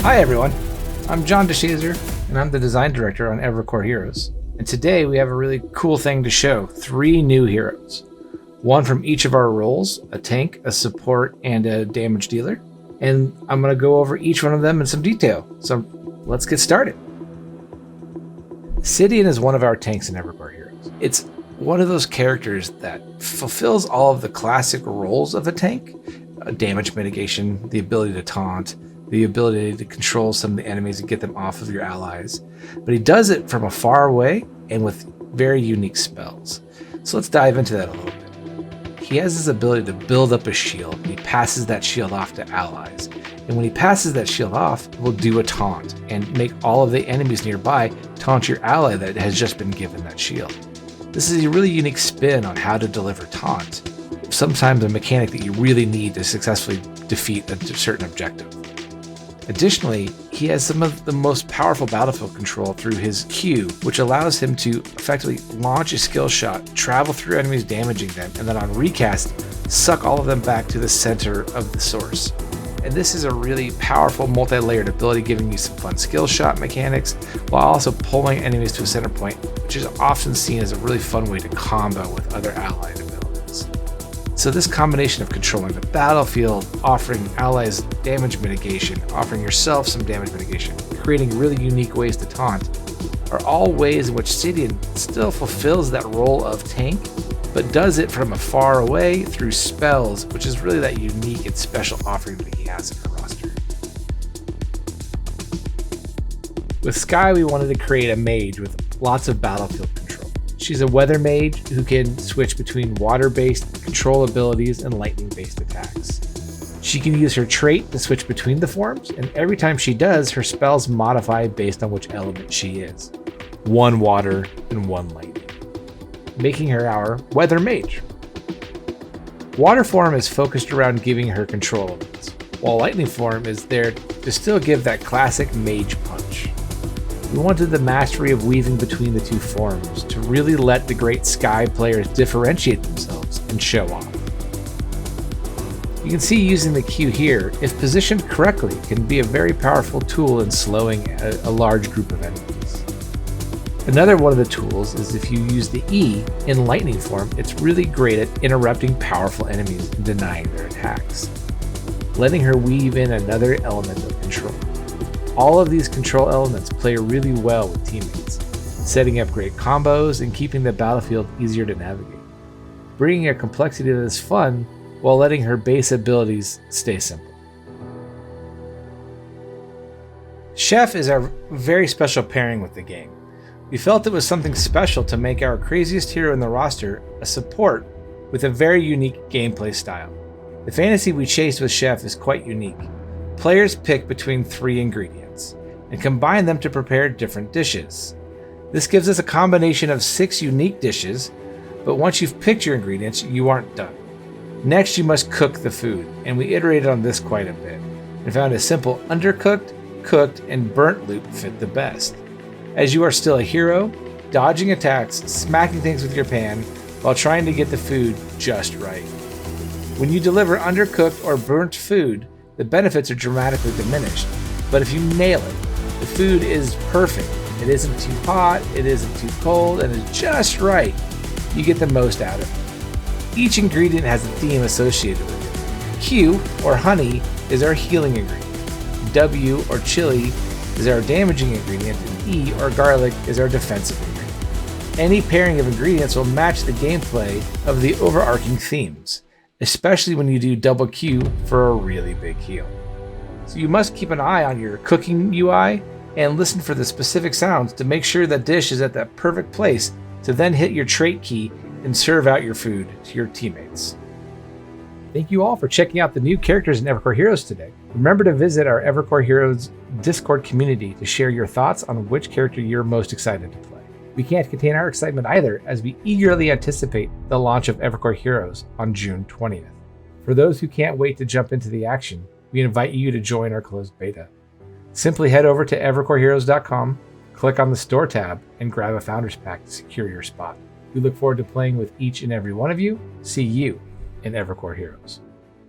Hi everyone, I'm John DeShazer, and I'm the design director on Evercore Heroes. And today we have a really cool thing to show, 3 new heroes. One from each of our roles, a tank, a support, and a damage dealer. And I'm going to go over each one of them in some detail. So let's get started. Cian is one of our tanks in Evercore Heroes. It's one of those characters that fulfills all of the classic roles of a tank. Damage mitigation, the ability to taunt, the ability to control some of the enemies and get them off of your allies. But he does it from a far away and with very unique spells. So let's dive into that a little bit. He has this ability to build up a shield, and he passes that shield off to allies. And when he passes that shield off, he will do a taunt and make all of the enemies nearby taunt your ally that has just been given that shield. This is a really unique spin on how to deliver taunt, sometimes a mechanic that you really need to successfully defeat a certain objective. Additionally, he has some of the most powerful battlefield control through his Q, which allows him to effectively launch a skill shot, travel through enemies damaging them, and then on recast, suck all of them back to the center of the source. And this is a really powerful multi-layered ability, giving you some fun skill shot mechanics, while also pulling enemies to a center point, which is often seen as a really fun way to combo with other allied abilities. So this combination of controlling the battlefield, offering allies damage mitigation, offering yourself some damage mitigation, creating really unique ways to taunt, are all ways in which Cian still fulfills that role of tank, but does it from far away through spells, which is really that unique and special offering that he has in the roster. With Skye, we wanted to create a mage with lots of battlefield control. She's a weather mage who can switch between water-based control abilities and lightning-based attacks. She can use her trait to switch between the forms, and every time she does, her spells modify based on which element she is. 1 water and 1 lightning, making her our weather mage. Water form is focused around giving her control elements, while lightning form is there to still give that classic mage punch. We wanted the mastery of weaving between the 2 forms to really let the great Skye players differentiate themselves and show off. You can see using the Q here, if positioned correctly, can be a very powerful tool in slowing a large group of enemies. Another one of the tools is if you use the E in lightning form, it's really great at interrupting powerful enemies and denying their attacks, letting her weave in another element of control. All of these control elements play really well with teammates, setting up great combos and keeping the battlefield easier to navigate, bringing a complexity that is fun while letting her base abilities stay simple. Chef is our very special pairing with the game. We felt it was something special to make our craziest hero in the roster a support with a very unique gameplay style. The fantasy we chased with Chef is quite unique. Players pick between 3 ingredients and combine them to prepare different dishes. This gives us a combination of 6 unique dishes, but once you've picked your ingredients, you aren't done. Next, you must cook the food, and we iterated on this quite a bit and found a simple undercooked, cooked, and burnt loop fit the best. As you are still a hero, dodging attacks, smacking things with your pan, while trying to get the food just right. When you deliver undercooked or burnt food, the benefits are dramatically diminished, but if you nail it, the food is perfect. It isn't too hot, it isn't too cold, and is just right. You get the most out of it. Each ingredient has a theme associated with it. Q, or honey, is our healing ingredient. W, or chili, is our damaging ingredient, and E, or garlic, is our defensive ingredient. Any pairing of ingredients will match the gameplay of the overarching themes, especially when you do double Q for a really big heal. So you must keep an eye on your cooking UI and listen for the specific sounds to make sure that dish is at that perfect place to then hit your trait key and serve out your food to your teammates. Thank you all for checking out the new characters in Evercore Heroes today. Remember to visit our Evercore Heroes Discord community to share your thoughts on which character you're most excited to play. We can't contain our excitement either as we eagerly anticipate the launch of Evercore Heroes on June 20th. For those who can't wait to jump into the action, we invite you to join our closed beta. Simply head over to evercoreheroes.com, click on the store tab, and grab a Founders Pack to secure your spot. We look forward to playing with each and every one of you. See you in Evercore Heroes.